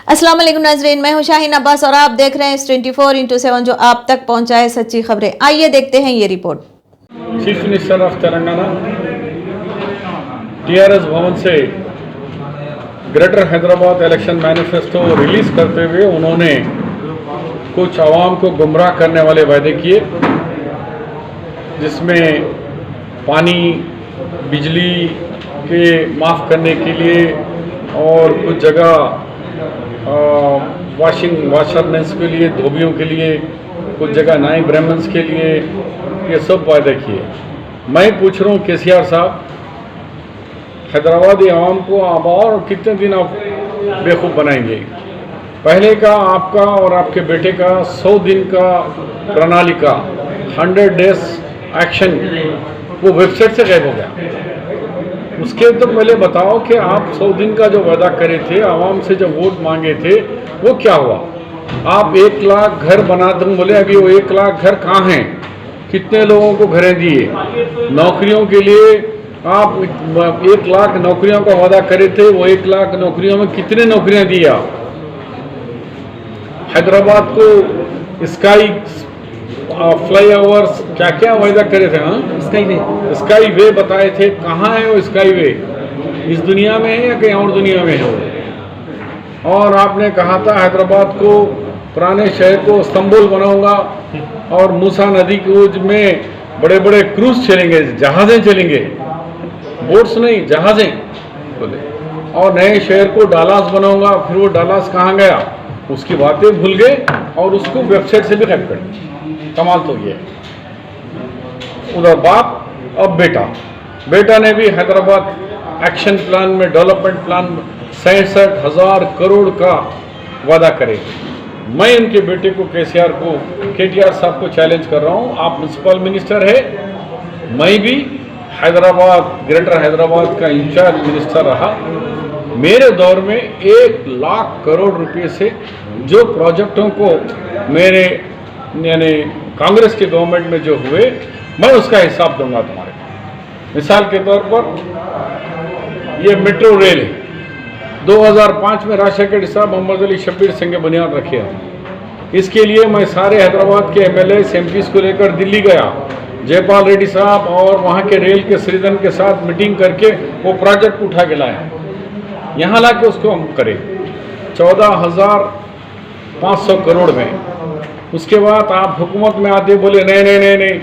अस्सलाम वालेकुम नाज़रीन, मैं हूं शाहीन अब्बास और आप देख रहे हैं 24x7 जो आप तक पहुंचाए सच्ची खबरें। आइए देखते हैं ये report. Chief minister of Telangana TRS भवन से greater Hyderabad election manifesto release करते हुए उन्होंने कुछ आवाम को गुमराह करने वाले वायदे किए, जिसमें पानी बिजली के माफ़ करने के लिए और कुछ जगह वाशरमेंस के लिए, धोबियों के लिए, कुछ जगह नाई ब्राह्मण्स के लिए, ये सब वायदे किए। मैं पूछ रहा हूँ केसीआर साहब, हैदराबादी आवाम को आप और कितने दिन आप बेवकूफ़ बनाएंगे? पहले का आपका और आपके बेटे का 100 दिन का प्रणाली का 100 डेज एक्शन वो वेबसाइट से गायब हो गया। उसके तो पहले बताओ कि आप 100 दिन का जो वादा करे थे, आवाम से जो वोट मांगे थे, वो क्या हुआ? आप 1 लाख घर बना दूँ बोले, अभी वो 1 लाख घर कहाँ हैं? कितने लोगों को घरें दिए? नौकरियों के लिए आप 1 लाख नौकरियों का वादा करे थे, वो 1 लाख नौकरियों में कितने नौकरियां दिया? हैदराबाद को स्काई फ्लाईओवर्स क्या क्या वायदा करे थे? हाँ, स्काई वे बताए थे। कहाँ है वो स्काई वे? इस दुनिया में है या कहीं और दुनिया में है वो? और आपने कहा था हैदराबाद को, पुराने शहर को इस्तांबुल बनाऊंगा और मूसा नदी में बड़े बड़े क्रूज चलेंगे, जहाज़ें चलेंगे, बोट्स नहीं जहाज़ें बोले, और नए शहर को डालास बनाऊंगा। फिर वो डालास कहाँ गया? उसकी बातें भूल गए और उसको वेबसाइट से भी गायब कर दिया। कमाल तो ये उधर बाप, अब बेटा ने भी हैदराबाद एक्शन प्लान में, डेवलपमेंट प्लान में 67,000 करोड़ का वादा करे। मैं इनके बेटे को, केसीआर को, केटीआर साहब को चैलेंज कर रहा हूँ। आप म्यूनसिपल मिनिस्टर है, मैं भी हैदराबाद, ग्रेटर हैदराबाद का इंचार्ज मिनिस्टर रहा। मेरे दौर में 1 लाख करोड़ रुपए से जो प्रोजेक्टों को मेरे यानी कांग्रेस के गवर्नमेंट में जो हुए, मैं उसका हिसाब दूंगा तुम्हारे। मिसाल के तौर पर ये मेट्रो रेल 2005 में राजशेखर साहब, मोहम्मद अली शब्बीर सिंह के बुनियाद रखे हैं। इसके लिए मैं सारे हैदराबाद के एमएलए एमपीज को लेकर दिल्ली गया, जयपाल रेड्डी साहब और वहाँ के रेल के श्रीधरन के साथ मीटिंग करके वो प्रोजेक्ट उठा के लाए, यहाँ ला के उसको हम करें 14,500 करोड़ में। उसके बाद आप हुकूमत में आते बोले नहीं,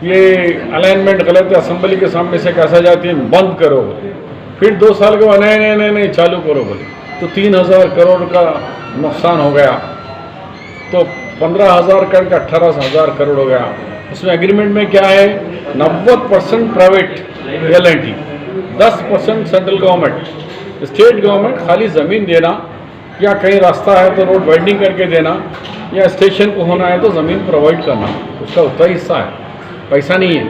ये अलाइनमेंट गलत है, असेंबली के सामने से कैसा जाती है, बंद करो। फिर 2 साल के बाद नहीं चालू करो बोले, तो 3,000 करोड़ का नुकसान हो गया। तो 15,000 करोड़ का 18,000 करोड़ हो गया। उसमें एग्रीमेंट में क्या है? 90% private L&T, 10% central government. State government खाली ज़मीन देना, या कहीं रास्ता है तो रोड वाइडनिंग करके देना, या स्टेशन को होना है तो ज़मीन प्रोवाइड करना, उसका उतना हिस्सा है, पैसा नहीं है।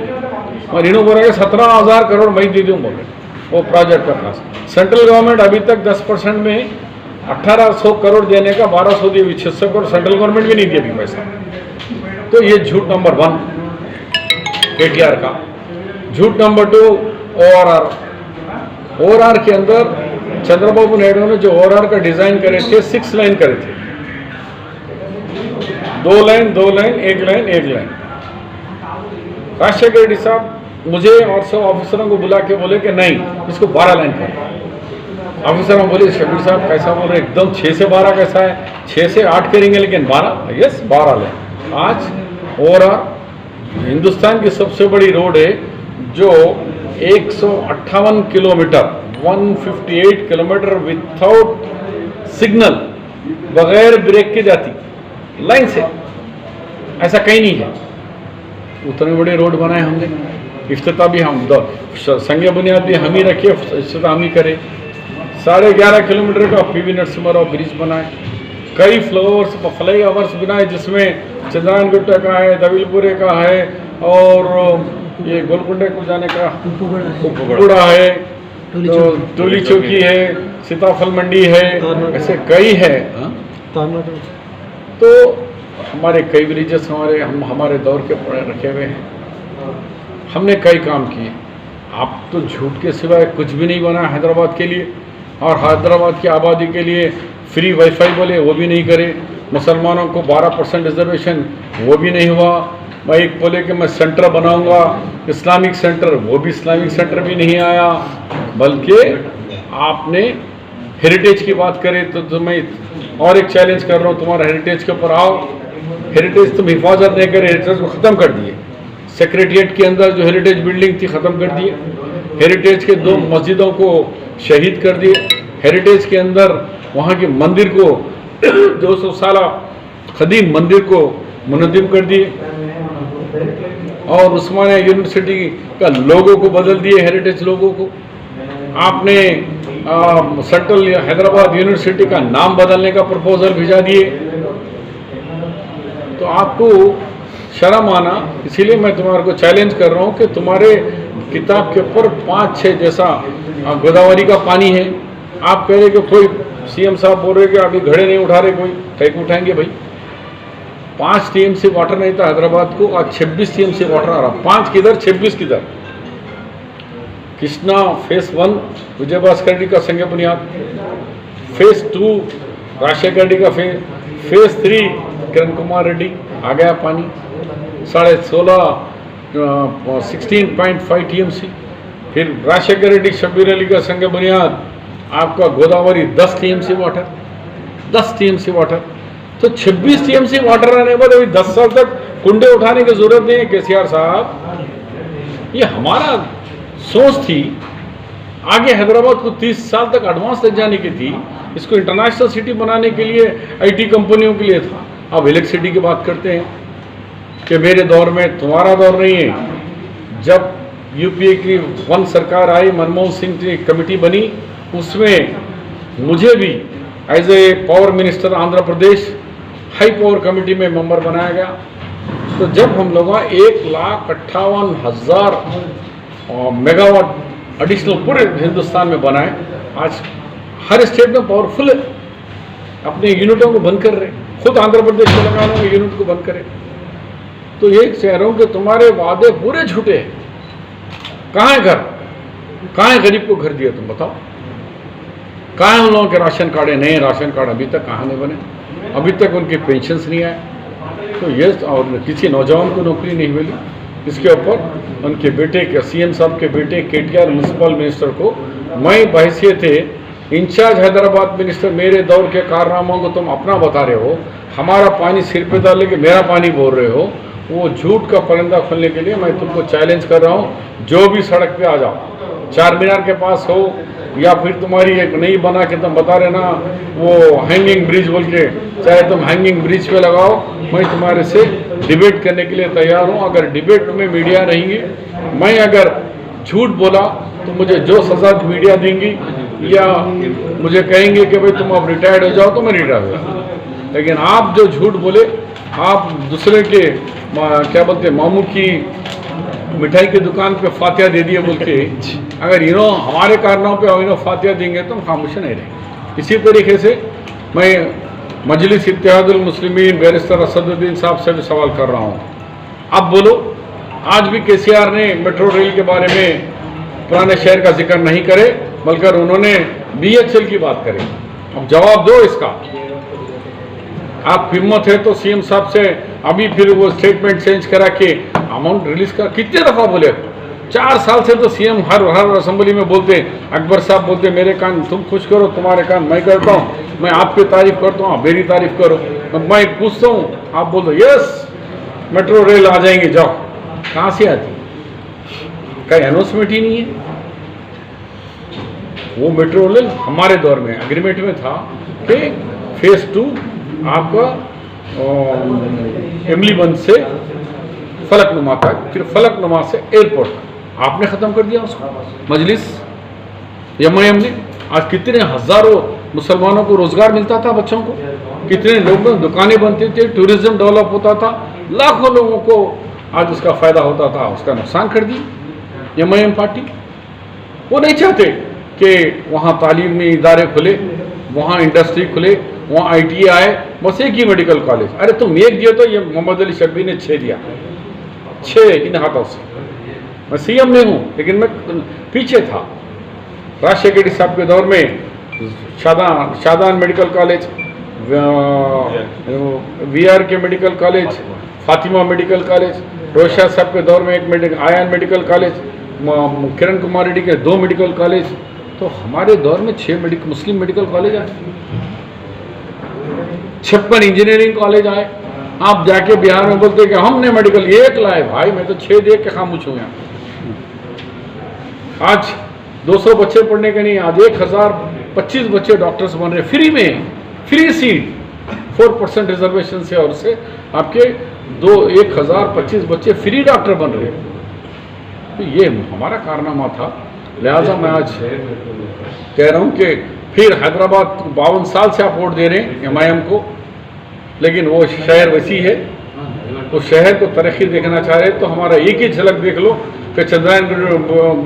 और इन्हों बोला 17,000 करोड़ मैं दे दूँ बोले वो प्रोजेक्ट का पास। सेंट्रल गवर्नमेंट अभी तक 10% में 1,800 करोड़ देने का 1,200 दिए, 600 करोड़ सेंट्रल गवर्नमेंट भी नहीं दी अभी पैसा। तो ये झूठ नंबर 1 केटीआर का। झूठ नंबर 2 ORR के अंदर चंद्रबाबू नायडू ने जो ORR का डिजाइन करे थे, 6 लाइन करे थे, 2 line 2 line 1 line 1 line. Rajasekhar Reddy साहब मुझे और सब ऑफिसरों को बुला के बोले कि नहीं, इसको 12 लाइन कर। ऑफिसर बोले शबीर साहब कैसा बोल रहे, एकदम 6 से 12 कैसा है? 6 से 8 करेंगे लेकिन 12, यस 12 लाइन। आज ORR हिंदुस्तान की सबसे बड़ी रोड है जो 158 किलोमीटर, 158 किलोमीटर विथआउट सिग्नल, बगैर ब्रेक के जाती लाइन से, ऐसा कहीं नहीं है। उतने बड़े रोड बनाए हमने, इफ्तिताह भी हम, संग बुनियाद भी हम ही रखे, इफ्तिताह हम ही करे। 11.5 किलोमीटर का PV नरसिम्हा राव ब्रिज बनाए, कई फ्लाई ओवर्स बनाए, जिसमें चंद्रायन गुट्टा का है, दविलपुरे का है, और ये गोलकुंडे को जाने का कुपगुड़ा है, तो टोली चौकी है, सीताफल मंडी है, ऐसे कई है। तो हमारे कई ब्रिजेस हमारे दौर के रखे हुए हैं, हमने कई काम किए। आप तो झूठ के सिवाय कुछ भी नहीं बना हैदराबाद के लिए। और हैदराबाद की आबादी के लिए फ्री वाईफाई बोले वो भी नहीं करे, मुसलमानों को 12% रिजर्वेशन वो भी नहीं हुआ। मैं एक बोले कि मैं सेंटर बनाऊंगा इस्लामिक सेंटर, वो भी इस्लामिक सेंटर भी नहीं आया। बल्कि आपने हेरिटेज की बात करें तो मैं और एक चैलेंज कर रहा हूँ, तुम्हारा हेरिटेज के ऊपर आओ। हेरिटेज तुम हिफाजत नहीं करे, हेरिटेज को ख़त्म कर दिए। सेक्रेटरिएट के अंदर जो हेरिटेज बिल्डिंग थी ख़त्म कर दिए। हेरिटेज के 2 मस्जिदों को शहीद कर दिए। हेरिटेज के अंदर वहाँ के मंदिर को 200 साल कदीम मंदिर को मुनद्दिम कर दिए और उस्मानिया यूनिवर्सिटी का लोगो को बदल दिए, हेरिटेज लोगो को। आपने सेंट्रल हैदराबाद यूनिवर्सिटी का नाम बदलने का प्रपोजल भिजा दिए। तो आपको शर्म आना, इसीलिए मैं तुम्हारे को चैलेंज कर रहा हूँ कि तुम्हारे किताब के ऊपर 5-6 जैसा गोदावरी का पानी है। आप कह रहे कि कोई सीएम साहब बोल रहे कि अभी घड़े नहीं उठा रहे, कोई कहीं उठाएंगे भाई। 5 टीएमसी वाटर नहीं था हैदराबाद को, आज 26 टीएमसी वाटर आ रहा। 5 किधर 26 किधर। कृष्णा फेस 1 विजय भास्कर रेड्डी का संग बुनियाद, फेस 2 राजशेखर रेड्डी का फेस 3 किरण कुमार रेड्डी आ गया पानी 16.5 टीएमसी। फिर राजशेखर रेड्डी शब्बीर अली का संग बुनियाद आपका Godavari 10 TMC water, 10 TMC water. तो 26 टीएमसी वाटर आने के बाद अभी 10 साल तक कुंडे उठाने की जरूरत नहीं है केसीआर साहब। ये हमारा सोच थी, आगे हैदराबाद को 30 साल तक एडवांस तक जाने की थी। इसको इंटरनेशनल सिटी बनाने के लिए आईटी कंपनियों के लिए था। अब इलेक्ट्रिसिटी की बात करते हैं कि मेरे दौर में, तुम्हारा दौर नहीं है। जब यूपीए की 1 सरकार आई, मनमोहन सिंह की कमेटी बनी, उसमें मुझे भी as a power minister Andhra Pradesh high power committee में मेंबर बनाया गया। तो जब हम लोग 1,58,000 मेगावाट एडिशनल पूरे हिंदुस्तान में बनाए, आज हर स्टेट में पावरफुल अपने यूनिटों को बंद कर रहे, खुद आंध्र प्रदेश में लगाने में यूनिट को बंद करे। तो ये कह रहा हूँ कि तुम्हारे वादे पूरे झूठे हैं। कहाँ है घर, कहाँ है गरीब को घर दिया, तुम बताओ। कहाँ है उन लोगों के राशन कार्ड है, नए राशन कार्ड अभी तक कहाँ नहीं बने, अभी तक उनके पेंशन्स नहीं आए। तो ये और किसी नौजवान को नौकरी नहीं मिली। इसके ऊपर उनके बेटे के सीएम साहब के बेटे केटीआर म्यूनसिपल मिनिस्टर को मैं बहैसियत इंचार्ज हैदराबाद मिनिस्टर, मेरे दौर के कारनामों को तुम अपना बता रहे हो, हमारा पानी सिर पे डाल लेके मेरा पानी बोल रहे हो। वो झूठ का परिंदा खोलने के लिए मैं तुमको चैलेंज कर रहा हूँ। जो भी सड़क पे आ जाओ, चार मीनार के पास हो या फिर तुम्हारी एक नई बना के तुम बता रहे ना वो हैंगिंग ब्रिज बोल के, चाहे तुम हैंगिंग ब्रिज पे लगाओ, मैं तुम्हारे से डिबेट करने के लिए तैयार हूँ। अगर डिबेट में मीडिया रहेंगी, मैं अगर झूठ बोला तो मुझे जो सजा मीडिया देंगी या मुझे कहेंगे कि भाई तुम अब रिटायर्ड हो जाओ, तो मैं रिटायर हो जाऊँ। लेकिन आप जो झूठ बोले, आप दूसरे के क्या बोलते मामू की मिठाई की दुकान पे फातिया दे दिए बोल के, अगर हमारे कारनामों पे फातिया देंगे तो हम खामोश नहीं रहेंगे। इसी तरीके से मैं मजलिस इत्तेहादुल मुस्लिमीन बैरिस्टर असदुद्दीन साहब से भी सवाल कर रहा हूँ। अब बोलो, आज भी केसीआर ने मेट्रो रेल के बारे में पुराने शहर का जिक्र नहीं करे, बल्कि उन्होंने बीएचएल की बात करे। अब जवाब दो इसका। आप हिम्मत है तो सीएम साहब से अभी फिर वो स्टेटमेंट चेंज करा के अमाउंट रिलीज कर। कितने दफ़ा बोले, 4 साल से तो सीएम हर असेंबली में बोलते, अकबर साहब बोलते मेरे कान तुम खुश करो, तुम्हारे कान मैं करता हूँ, मैं आपकी तारीफ करता हूँ, मेरी तारीफ करो। अब मैं पूछता हूँ, आप बोल दो यस मेट्रो रेल आ जाएंगे, जाओ। कहाँ से आती, कहीं अनाउंसमेंट ही नहीं है। वो मेट्रो रेल हमारे दौर में एग्रीमेंट में था कि फेज 2 आपका इमलीगंज से फलकनुमा तक, फिर फलकनुमा से एयरपोर्ट तक आपने ख़त्म कर दिया उसको। मजलिस एमआईएम ने, आज कितने हज़ारों मुसलमानों को रोज़गार मिलता था, बच्चों को कितने लोगों दुकानें बनती थी, टूरिज्म डेवलप होता था, लाखों लोगों को आज उसका फ़ायदा होता था। उसका नुकसान कर दी एमआईएम पार्टी। वो नहीं चाहते कि वहाँ तालीमी इदारे खुले, वहाँ इंडस्ट्री खुले, वहाँ आईटी आए, बस एक ही मेडिकल कॉलेज। अरे तुम एक दिए तो ये मोहम्मद अली शब्बीर ने 6 दिया, 6 इन हाथों से। मैं सीएम नहीं हूँ, लेकिन मैं पीछे था। राजशेखर रेड्डी साहब के दौर में शादान मेडिकल कॉलेज, VR के medical college, Fatima medical college, रोशा साहब के दौर में एक आयान मेडिकल कॉलेज, किरण कुमार रेड्डी के 2 मेडिकल कॉलेज, तो हमारे दौर में 6 मुस्लिम मेडिकल कॉलेज आए, 56 इंजीनियरिंग कॉलेज आए। आप जाके बिहार में बोलते कि हमने मेडिकल 1 लाए, भाई मैं तो 6 देख के खामोश हूँ यहाँ। आज 200 बच्चे पढ़ने के नहीं, आज 1025 बच्चे डॉक्टर्स बन रहे फ्री में, फ्री सीट 4% रिजर्वेशन से, और से आपके 1025 बच्चे फ्री डॉक्टर बन रहे। तो ये हमारा कारनामा था। लिहाजा मैं आज कह रहा हूँ कि फिर हैदराबाद 52 साल से आप वोट दे रहे हैं MIM को, लेकिन वो शहर वसी है, तो शहर को तरक्की देखना चाह रहे, तो हमारा एक ही झलक देख लो कि चंद्रायन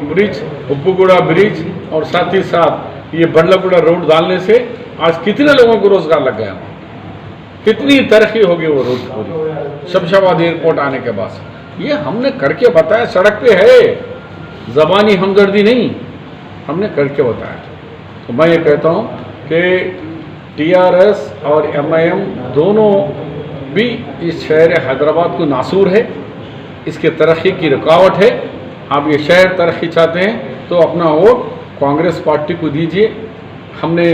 ब्रिज, उप्पुगुड़ा ब्रिज और साथ ही साथ ये बंडलागुड़ा रोड डालने से आज कितने लोगों को रोजगार लग गया, कितनी तरक्की होगी वो रोड पूरी शमशाबाद एयरपोर्ट आने के बाद। ये हमने करके बताया, सड़क पे है, ज़बानी हमदर्दी नहीं, हमने करके बताया। तो मैं ये कहता हूँ कि TRS और MIM दोनों भी इस शहर हैदराबाद को नासूर है, इसके तरक्की की रुकावट है। आप ये शहर तरक्की चाहते हैं तो अपना वोट कांग्रेस पार्टी को दीजिए, हमने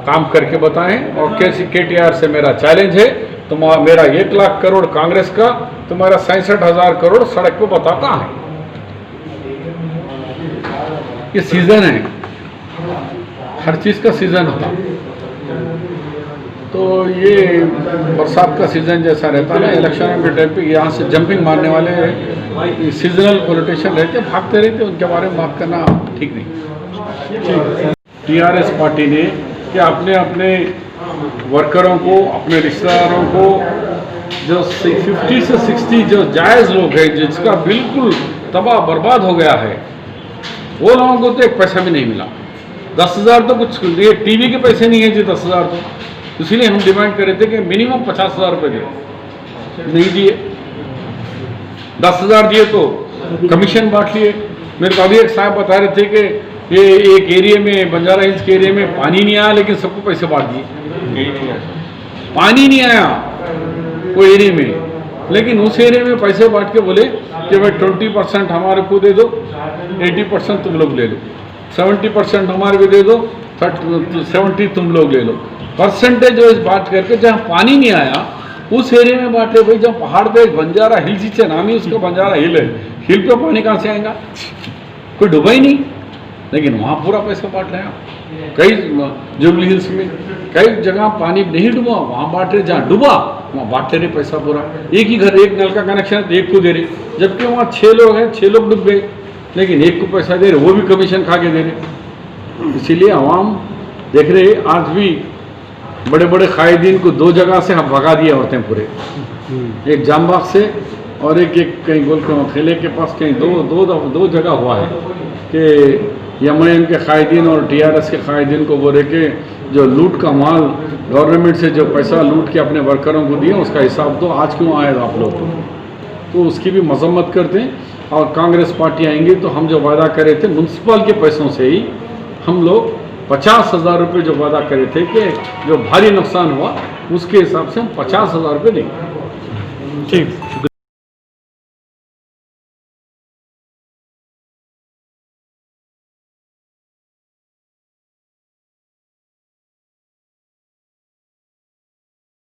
काम करके बताएं। और KTR से मेरा चैलेंज है, तो मेरा 1 लाख करोड़ कांग्रेस का, तुम्हारा 67,000 करोड़ सड़क पे बताता है। ये सीजन है, हर चीज़ का सीजन होता, तो ये बरसात का सीजन जैसा रहता है ना, इलेक्शन के टाइम पे यहाँ से जंपिंग मारने वाले सीजनल पॉलिटिशियन रहते, भागते रहते, उनके बारे में बात करना ठीक नहीं। TRS पार्टी ने कि अपने अपने वर्करों को, अपने रिश्तेदारों को, जो 50 से 60 जो जायज़ लोग हैं, जिसका बिल्कुल तबाह बर्बाद हो गया है, वो लोगों को तो 1 पैसा भी नहीं मिला। 10,000 तो कुछ, ये टीवी के पैसे नहीं है जी 10,000 तो, इसीलिए हम डिमांड कर रहे थे कि मिनिमम 50,000 रुपये दे, नहीं दिए। 10,000 दिए तो कमीशन बांट लिए। मेरे को अभी एक साहब बता रहे थे कि ये एक एरिया में, बंजारा हिल्स के एरिया में पानी नहीं आया, लेकिन सबको पैसे बांट दिए। पानी नहीं आया वो एरिया में, लेकिन उस एरिया में पैसे बांट के बोले कि भाई 20% हमारे को दे दो, 80% तुम लोग ले लो, 70% हमारे को दे दो, 70 तुम लोग ले लो। परसेंटेज जो इस बात करके जहाँ पानी नहीं आया उस एरिया में बांटे। भाई जब पहाड़ पे बंजारा हिल, जिससे नाम ही उसका बंजारा हिल है, हिल पे पानी कहाँ से आएगा? कोई डूबा ही नहीं, लेकिन वहाँ पूरा पैसा बांट रहे हैं। कई जुबली हिल्स में कई जगह पानी नहीं डूबा, वहाँ बांट रहे, जहाँ डूबा वहाँ बांट रहे पैसा पूरा। एक ही घर, एक नल का कनेक्शन है तो एक को दे रहे, जबकि वहाँ 6 लोग हैं, 6 लोग डूब गए, लेकिन एक को पैसा दे रहे, वो भी कमीशन खा के दे रहे। इसीलिए आवाम देख रहे, आज भी बड़े बड़े कायदीन को 2 जगह से हम भगा दिए होते हैं पूरे, एक जामबाग से और एक कहीं गोल खेले के पास, कहीं दो जगह हुआ है कि MIM के कायदीन और TRS के कायदीन को बोले कि जो लूट का माल गवर्नमेंट से जो पैसा लूट के अपने वर्करों को दिया उसका हिसाब दो, आज क्यों आएगा आप लोग? तो उसकी भी मजम्मत करते हैं। और कांग्रेस पार्टी आएंगी तो हम जो वादा करे थे म्यूनसिपल के पैसों से ही, हम लोग 50,000 रुपये जो वादा करे थे कि जो भारी नुकसान हुआ उसके हिसाब से हम 50,000 रुपये देंगे। ठीक, शुक्रिया।